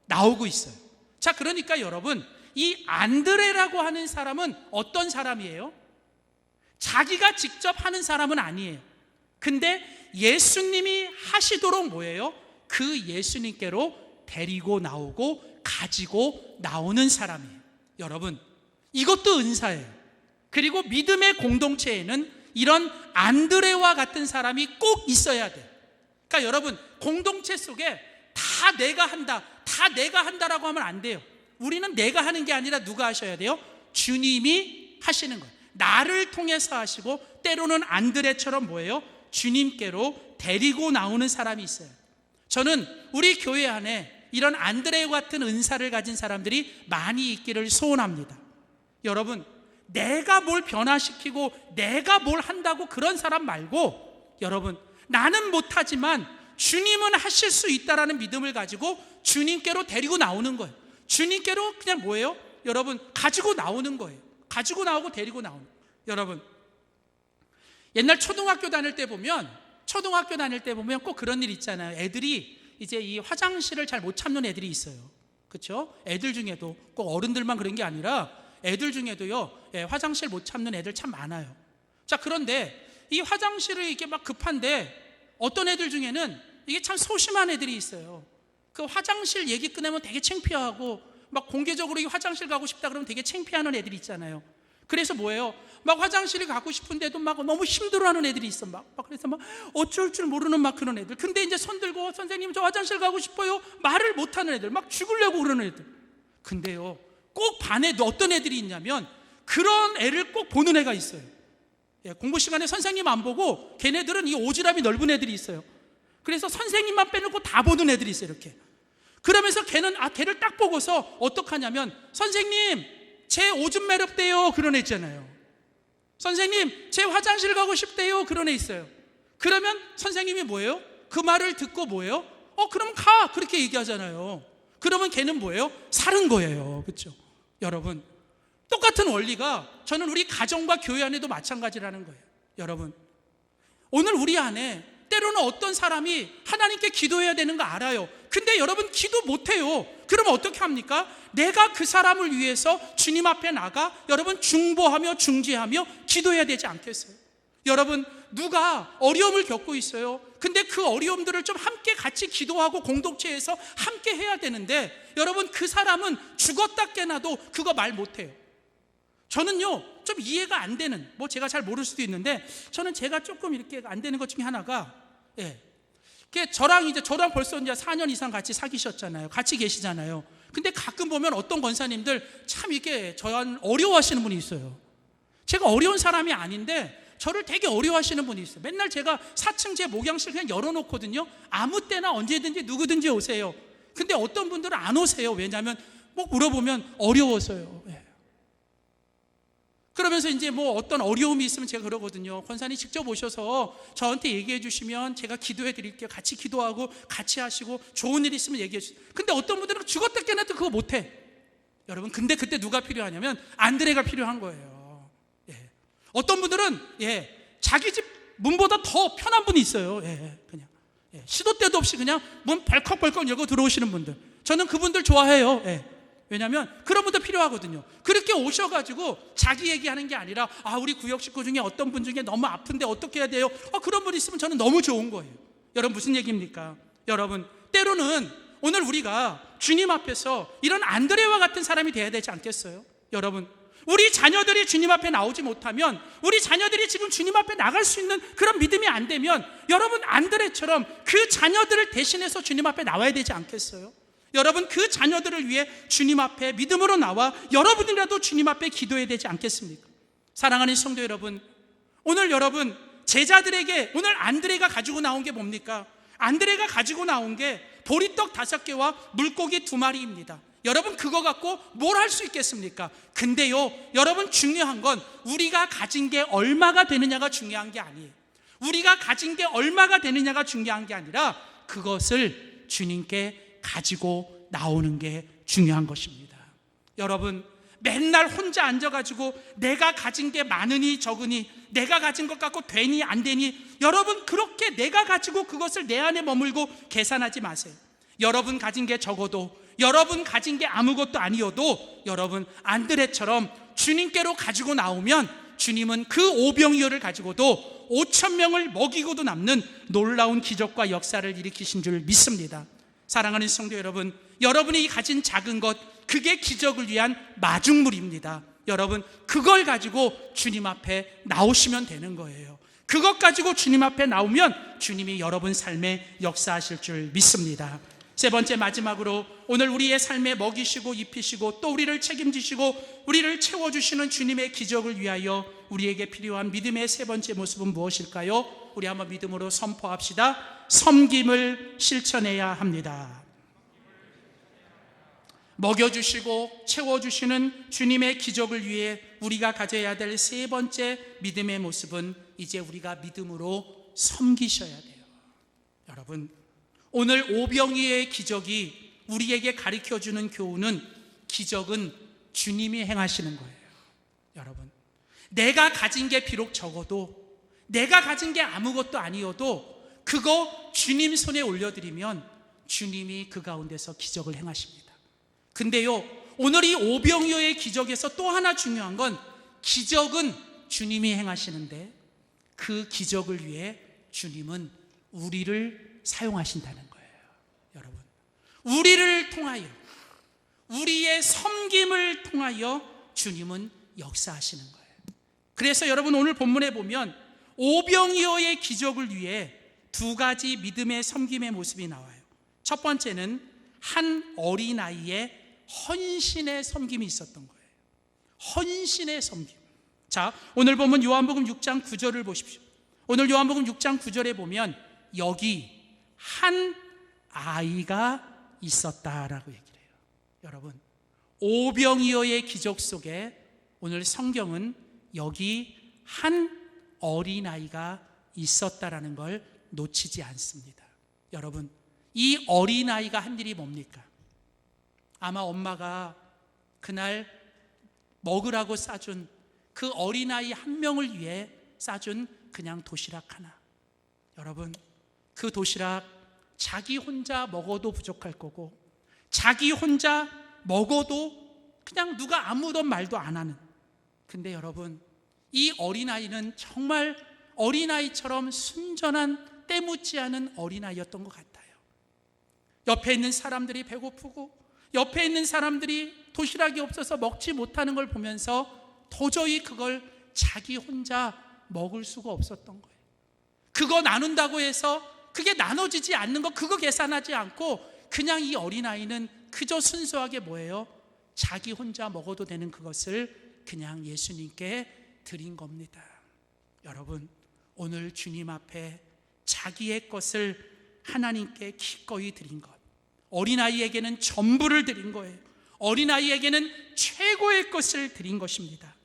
나오고 있어요. 자, 그러니까 여러분, 이 안드레라고 하는 사람은 어떤 사람이에요? 자기가 직접 하는 사람은 아니에요. 근데 예수님이 하시도록 뭐예요? 그 예수님께로 데리고 나오고 가지고 나오는 사람이에요. 여러분, 이것도 은사예요. 그리고 믿음의 공동체에는 이런 안드레와 같은 사람이 꼭 있어야 돼요. 그러니까 여러분, 공동체 속에 다 내가 한다라고 하면 안 돼요. 우리는 내가 하는 게 아니라 누가 하셔야 돼요? 주님이 하시는 거예요. 나를 통해서 하시고, 때로는 안드레처럼 뭐예요? 주님께로 데리고 나오는 사람이 있어요. 저는 우리 교회 안에 이런 안드레 같은 은사를 가진 사람들이 많이 있기를 소원합니다. 여러분, 내가 뭘 변화시키고 내가 뭘 한다고 그런 사람 말고, 여러분, 나는 못하지만 주님은 하실 수 있다라는 믿음을 가지고 주님께로 데리고 나오는 거예요. 주님께로 그냥 뭐예요? 여러분, 가지고 나오는 거예요. 가지고 나오고 데리고 나오는 거예요. 여러분, 옛날 초등학교 다닐 때 보면 꼭 그런 일 있잖아요. 애들이 이제 이 화장실을 잘 못 참는 애들이 있어요. 그렇죠? 애들 중에도 꼭 어른들만 그런 게 아니라 애들 중에도요, 화장실 못 참는 애들 참 많아요. 자, 그런데 이 화장실을 이게 막 급한데 어떤 애들 중에는 이게 참 소심한 애들이 있어요. 그 화장실 얘기 꺼내면 되게 창피하고, 막 공개적으로 이 화장실 가고 싶다 그러면 되게 창피하는 애들이 있잖아요. 그래서 뭐예요? 막 화장실을 가고 싶은데도 막 너무 힘들어하는 애들이 있어. 그래서 막 어쩔 줄 모르는 막 그런 애들. 근데 이제 손 들고 선생님 저 화장실 가고 싶어요. 말을 못하는 애들, 막 죽으려고 그러는 애들. 근데요, 꼭 반에 어떤 애들이 있냐면 그런 애를 꼭 보는 애가 있어요. 공부 시간에 선생님 안 보고 걔네들은 이 오지랖이 넓은 애들이 있어요. 그래서 선생님만 빼놓고 다 보는 애들이 있어요. 이렇게. 그러면서 걔를 딱 보고서 어떡하냐면, 선생님 제 오줌 매렵대요, 그런 애 있잖아요. 선생님 제 화장실 가고 싶대요, 그런 애 있어요. 그러면 선생님이 뭐예요? 그 말을 듣고 뭐예요? 그럼 가, 그렇게 얘기하잖아요. 그러면 걔는 뭐예요? 사는 거예요. 그렇죠? 여러분, 똑같은 원리가 저는 우리 가정과 교회 안에도 마찬가지라는 거예요. 여러분, 오늘 우리 안에 때로는 어떤 사람이 하나님께 기도해야 되는 거 알아요. 근데 여러분, 기도 못해요. 그러면 어떻게 합니까? 내가 그 사람을 위해서 주님 앞에 나가 여러분 중보하며 중지하며 기도해야 되지 않겠어요? 여러분, 누가 어려움을 겪고 있어요. 근데 그 어려움들을 좀 함께 같이 기도하고 공동체에서 함께 해야 되는데, 여러분, 그 사람은 죽었다 깨나도 그거 말 못해요. 저는요, 좀 이해가 안 되는, 제가 잘 모를 수도 있는데, 저는 제가 조금 이렇게 안 되는 것 중에 하나가, 저랑 벌써 이제 4년 이상 같이 사귀셨잖아요. 같이 계시잖아요. 근데 가끔 보면 어떤 권사님들 참 이게 저한 어려워하시는 분이 있어요. 제가 어려운 사람이 아닌데 저를 되게 어려워하시는 분이 있어요. 맨날 제가 4층 제 목양실 그냥 열어놓거든요. 아무 때나 언제든지 누구든지 오세요. 근데 어떤 분들은 안 오세요. 왜냐하면 물어보면 어려워서요. 그러면서 이제 어떤 어려움이 있으면 제가 그러거든요. 권사님 직접 오셔서 저한테 얘기해 주시면 제가 기도해 드릴게요. 같이 기도하고 같이 하시고 좋은 일 있으면 얘기해 주세요. 근데 어떤 분들은 죽었다 깨나도 그거 못해. 여러분, 근데 그때 누가 필요하냐면 안드레가 필요한 거예요. 어떤 분들은 자기 집 문보다 더 편한 분이 있어요. 그냥 시도 때도 없이 그냥 문 벌컥벌컥 열고 들어오시는 분들. 저는 그분들 좋아해요. 왜냐하면 그런 분도 필요하거든요. 그렇게 오셔가지고 자기 얘기하는 게 아니라, 우리 구역 식구 중에 어떤 분 중에 너무 아픈데 어떻게 해야 돼요? 그런 분 있으면 저는 너무 좋은 거예요. 여러분, 무슨 얘기입니까? 여러분, 때로는 오늘 우리가 주님 앞에서 이런 안드레와 같은 사람이 되어야 되지 않겠어요? 여러분, 우리 자녀들이 주님 앞에 나오지 못하면, 우리 자녀들이 지금 주님 앞에 나갈 수 있는 그런 믿음이 안 되면, 여러분 안드레처럼 그 자녀들을 대신해서 주님 앞에 나와야 되지 않겠어요? 여러분, 그 자녀들을 위해 주님 앞에 믿음으로 나와 여러분이라도 주님 앞에 기도해야 되지 않겠습니까? 사랑하는 성도 여러분, 오늘 여러분 제자들에게 오늘 안드레가 가지고 나온 게 뭡니까? 안드레가 가지고 나온 게 보리떡 5개와 물고기 2마리입니다. 여러분, 그거 갖고 뭘 할 수 있겠습니까? 근데요, 여러분, 중요한 건 우리가 가진 게 얼마가 되느냐가 중요한 게 아니에요. 우리가 가진 게 얼마가 되느냐가 중요한 게 아니라 그것을 주님께 가지고 나오는 게 중요한 것입니다. 여러분, 맨날 혼자 앉아가지고 내가 가진 게 많으니 적으니, 내가 가진 것 갖고 되니 안 되니, 여러분 그렇게 내가 가지고 그것을 내 안에 머물고 계산하지 마세요. 여러분 가진 게 적어도, 여러분 가진 게 아무것도 아니어도 여러분 안드레처럼 주님께로 가지고 나오면 주님은 그 오병이어를 가지고도 5,000명을 먹이고도 남는 놀라운 기적과 역사를 일으키신 줄 믿습니다. 사랑하는 성도 여러분, 여러분이 가진 작은 것, 그게 기적을 위한 마중물입니다. 여러분, 그걸 가지고 주님 앞에 나오시면 되는 거예요. 그것 가지고 주님 앞에 나오면 주님이 여러분 삶에 역사하실 줄 믿습니다. 세 번째, 마지막으로 오늘 우리의 삶에 먹이시고 입히시고 또 우리를 책임지시고 우리를 채워주시는 주님의 기적을 위하여 우리에게 필요한 믿음의 세 번째 모습은 무엇일까요? 우리 한번 믿음으로 선포합시다. 섬김을 실천해야 합니다. 먹여주시고 채워주시는 주님의 기적을 위해 우리가 가져야 될 세 번째 믿음의 모습은 이제 우리가 믿음으로 섬기셔야 돼요. 여러분, 오늘 오병이어의 기적이 우리에게 가르쳐주는 교훈은, 기적은 주님이 행하시는 거예요. 여러분, 내가 가진 게 비록 적어도, 내가 가진 게 아무것도 아니어도 그거 주님 손에 올려드리면 주님이 그 가운데서 기적을 행하십니다. 근데요, 오늘 이 오병이어의 기적에서 또 하나 중요한 건, 기적은 주님이 행하시는데 그 기적을 위해 주님은 우리를 사용하신다는 거예요. 여러분, 우리를 통하여, 우리의 섬김을 통하여 주님은 역사하시는 거예요. 그래서 여러분, 오늘 본문에 보면 오병이어의 기적을 위해 2가지 믿음의 섬김의 모습이 나와요. 첫 번째는 한 어린아이의 헌신의 섬김이 있었던 거예요. 헌신의 섬김. 자, 오늘 보면 요한복음 6장 9절을 보십시오. 오늘 요한복음 6장 9절에 보면 여기 한 아이가 있었다라고 얘기를 해요. 여러분, 오병이어의 기적 속에 오늘 성경은 여기 한 어린아이가 있었다라는 걸 놓치지 않습니다. 여러분, 이 어린아이가 한 일이 뭡니까? 아마 엄마가 그날 먹으라고 싸준 그 어린아이 한 명을 위해 싸준 그냥 도시락 하나. 여러분, 그 도시락 자기 혼자 먹어도 부족할 거고, 자기 혼자 먹어도 그냥 누가 아무런 말도 안 하는. 근데 여러분, 이 어린아이는 정말 어린아이처럼 순전한, 때묻지 않은 어린아이였던 것 같아요. 옆에 있는 사람들이 배고프고, 옆에 있는 사람들이 도시락이 없어서 먹지 못하는 걸 보면서 도저히 그걸 자기 혼자 먹을 수가 없었던 거예요. 그거 나눈다고 해서 그게 나눠지지 않는 거, 그거 계산하지 않고 그냥 이 어린아이는 그저 순수하게 뭐예요? 자기 혼자 먹어도 되는 그것을 그냥 예수님께 드린 겁니다. 여러분, 오늘 주님 앞에 자기의 것을 하나님께 기꺼이 드린 것, 어린아이에게는 전부를 드린 거예요. 어린아이에게는 최고의 것을 드린 것입니다.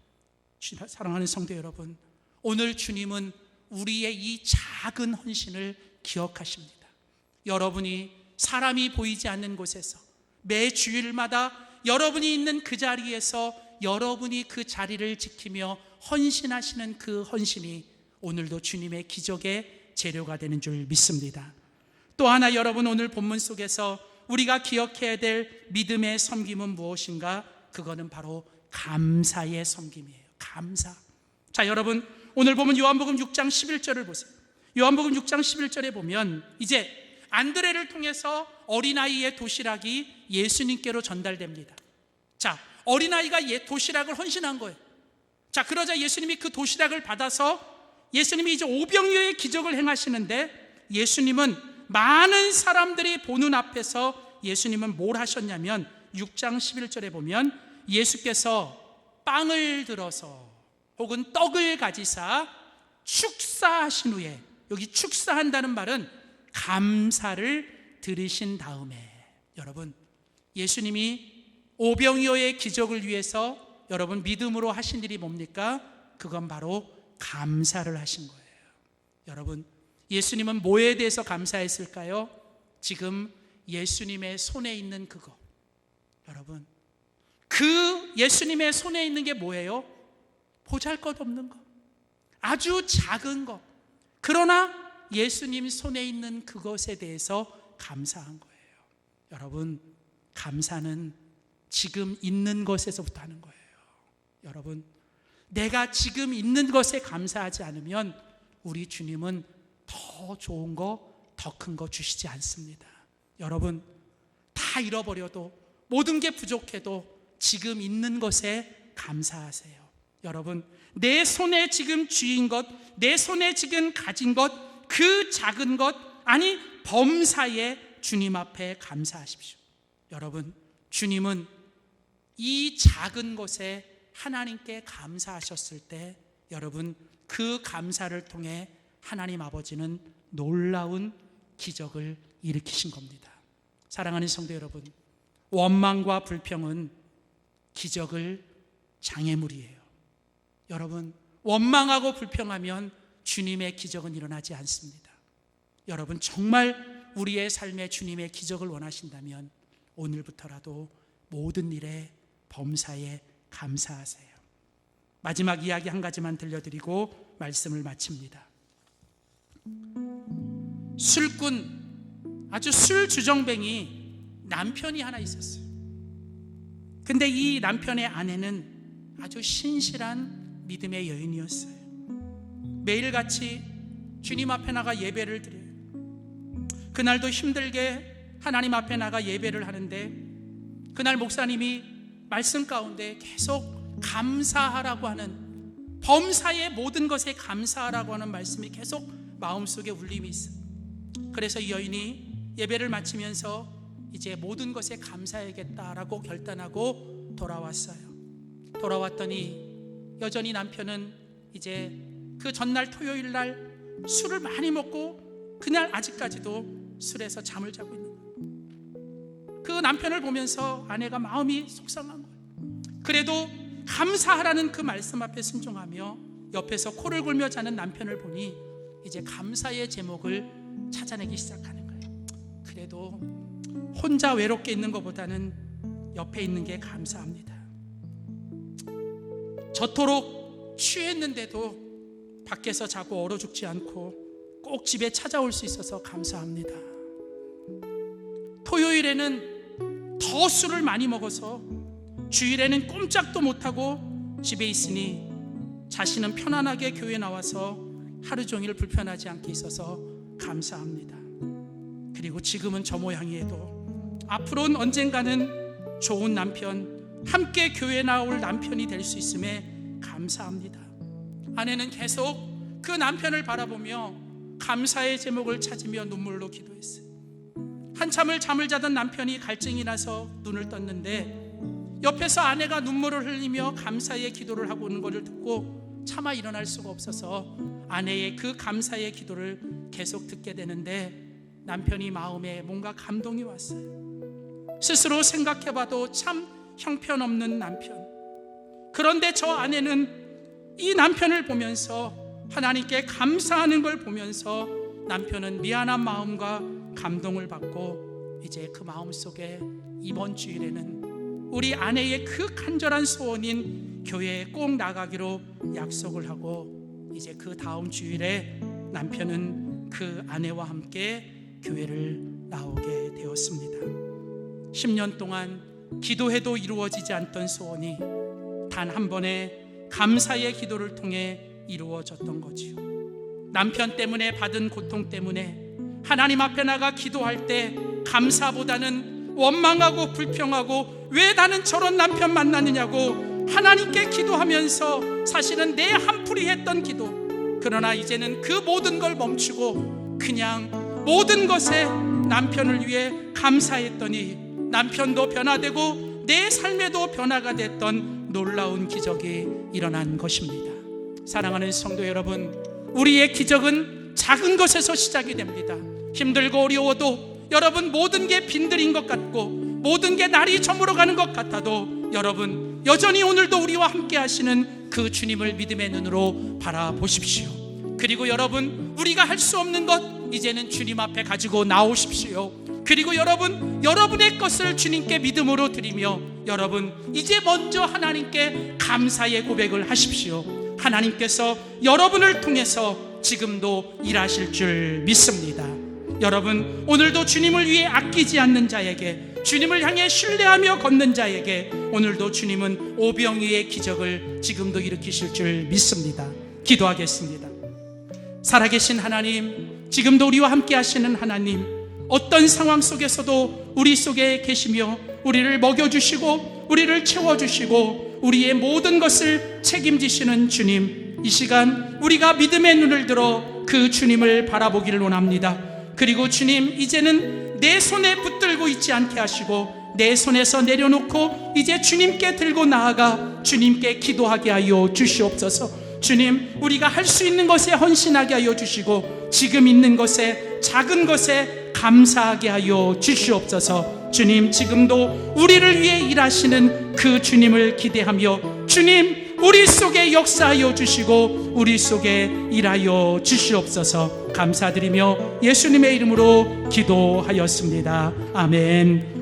사랑하는 성도 여러분, 오늘 주님은 우리의 이 작은 헌신을 기억하십니다. 여러분이 사람이 보이지 않는 곳에서 매 주일마다 여러분이 있는 그 자리에서 여러분이 그 자리를 지키며 헌신하시는 그 헌신이 오늘도 주님의 기적의 재료가 되는 줄 믿습니다. 또 하나, 여러분, 오늘 본문 속에서 우리가 기억해야 될 믿음의 섬김은 무엇인가? 그거는 바로 감사의 섬김이에요. 감사. 자, 여러분, 오늘 보면 요한복음 6장 11절을 보세요. 요한복음 6장 11절에 보면 이제 안드레를 통해서 어린아이의 도시락이 예수님께로 전달됩니다. 자, 어린아이가 도시락을 헌신한 거예요. 자, 그러자 예수님이 그 도시락을 받아서 예수님이 이제 오병이어의 기적을 행하시는데, 예수님은 많은 사람들이 보는 앞에서 예수님은 뭘 하셨냐면 6장 11절에 보면 예수께서 빵을 들어서 혹은 떡을 가지사 축사하신 후에, 여기 축사한다는 말은 감사를 들으신 다음에, 여러분, 예수님이 오병이어의 기적을 위해서 여러분 믿음으로 하신 일이 뭡니까? 그건 바로 감사를 하신 거예요. 여러분, 예수님은 뭐에 대해서 감사했을까요? 지금 예수님의 손에 있는 그거. 여러분, 그 예수님의 손에 있는 게 뭐예요? 보잘것없는 거, 아주 작은 거. 그러나 예수님 손에 있는 그것에 대해서 감사한 거예요. 여러분, 감사는 지금 있는 것에서부터 하는 거예요. 여러분, 내가 지금 있는 것에 감사하지 않으면 우리 주님은 더 좋은 거, 더 큰 거 주시지 않습니다. 여러분, 다 잃어버려도, 모든 게 부족해도 지금 있는 것에 감사하세요. 여러분, 내 손에 지금 쥐인 것, 내 손에 지금 가진 것, 그 작은 것, 아니 범사에 주님 앞에 감사하십시오. 여러분, 주님은 이 작은 것에 하나님께 감사하셨을 때, 여러분, 그 감사를 통해 하나님 아버지는 놀라운 기적을 일으키신 겁니다. 사랑하는 성도 여러분, 원망과 불평은 기적을 장애물이에요. 여러분, 원망하고 불평하면 주님의 기적은 일어나지 않습니다. 여러분, 정말 우리의 삶에 주님의 기적을 원하신다면 오늘부터라도 모든 일에 범사에 감사하세요. 마지막 이야기 한 가지만 들려드리고 말씀을 마칩니다. 술꾼, 아주 술 주정뱅이 남편이 하나 있었어요. 근데 이 남편의 아내는 아주 신실한 믿음의 여인이었어요. 매일같이 주님 앞에 나가 예배를 드려요. 그날도 힘들게 하나님 앞에 나가 예배를 하는데, 그날 목사님이 말씀 가운데 계속 감사하라고 하는, 범사의 모든 것에 감사하라고 하는 말씀이 계속 마음속에 울림이 있어요. 그래서 이 여인이 예배를 마치면서 이제 모든 것에 감사해야겠다라고 결단하고 돌아왔어요. 돌아왔더니 여전히 남편은 이제 그 전날 토요일 날 술을 많이 먹고 그날 아직까지도 술에서 잠을 자고 있는 거예요. 그 남편을 보면서 아내가 마음이 속상한 거예요. 그래도 감사하라는 그 말씀 앞에 순종하며 옆에서 코를 골며 자는 남편을 보니 이제 감사의 제목을 찾아내기 시작하는 거예요. 그래도 혼자 외롭게 있는 것보다는 옆에 있는 게 감사합니다. 저토록 취했는데도 밖에서 자고 얼어 죽지 않고 꼭 집에 찾아올 수 있어서 감사합니다. 토요일에는 더 술을 많이 먹어서 주일에는 꼼짝도 못하고 집에 있으니 자신은 편안하게 교회 나와서 하루 종일 불편하지 않게 있어서 감사합니다. 그리고 지금은 저 모양이에도 앞으로는 언젠가는 좋은 남편, 함께 교회 나올 남편이 될 수 있음에 감사합니다. 아내는 계속 그 남편을 바라보며 감사의 제목을 찾으며 눈물로 기도했어요. 한참을 잠을 자던 남편이 갈증이 나서 눈을 떴는데 옆에서 아내가 눈물을 흘리며 감사의 기도를 하고 있는 것을 듣고 차마 일어날 수가 없어서 아내의 그 감사의 기도를 계속 듣게 되는데, 남편이 마음에 뭔가 감동이 왔어요. 스스로 생각해봐도 참 형편없는 남편. 그런데 저 아내는 이 남편을 보면서, 하나님께 감사하는 걸 보면서 남편은 미안한 마음과 감동을 받고 이제 그 마음속에 이번 주일에는 우리 아내의 그 간절한 소원인 교회에 꼭 나가기로 약속을 하고, 이제 그 다음 주일에 남편은 그 아내와 함께 교회를 나오게 되었습니다. 10년 동안 기도해도 이루어지지 않던 소원이 단 한 번의 감사의 기도를 통해 이루어졌던 거지요. 남편 때문에 받은 고통 때문에 하나님 앞에 나가 기도할 때 감사보다는 원망하고 불평하고 왜 나는 저런 남편 만나느냐고 하나님께 기도하면서 사실은 내 한풀이 했던 기도, 그러나 이제는 그 모든 걸 멈추고 그냥 모든 것에 남편을 위해 감사했더니 남편도 변화되고 내 삶에도 변화가 됐던 놀라운 기적이 일어난 것입니다. 사랑하는 성도 여러분, 우리의 기적은 작은 것에서 시작이 됩니다. 힘들고 어려워도 여러분 모든 게 빈들인 것 같고 모든 게 날이 저물어가는 것 같아도 여러분 여전히 오늘도 우리와 함께 하시는 그 주님을 믿음의 눈으로 바라보십시오. 그리고 여러분 우리가 할 수 없는 것 이제는 주님 앞에 가지고 나오십시오. 그리고 여러분 여러분의 것을 주님께 믿음으로 드리며 여러분 이제 먼저 하나님께 감사의 고백을 하십시오. 하나님께서 여러분을 통해서 지금도 일하실 줄 믿습니다. 여러분 오늘도 주님을 위해 아끼지 않는 자에게, 주님을 향해 신뢰하며 걷는 자에게 오늘도 주님은 오병이의 기적을 지금도 일으키실 줄 믿습니다. 기도하겠습니다. 살아계신 하나님, 지금도 우리와 함께 하시는 하나님, 어떤 상황 속에서도 우리 속에 계시며 우리를 먹여주시고 우리를 채워주시고 우리의 모든 것을 책임지시는 주님, 이 시간 우리가 믿음의 눈을 들어 그 주님을 바라보기를 원합니다. 그리고 주님, 이제는 내 손에 붙들고 있지 않게 하시고 내 손에서 내려놓고 이제 주님께 들고 나아가 주님께 기도하게 하여 주시옵소서. 주님, 우리가 할 수 있는 것에 헌신하게 하여 주시고 지금 있는 것에, 작은 것에 감사하게 하여 주시옵소서. 주님, 지금도 우리를 위해 일하시는 그 주님을 기대하며 주님, 우리 속에 역사하여 주시고 우리 속에 일하여 주시옵소서. 감사드리며 예수님의 이름으로 기도하였습니다. 아멘.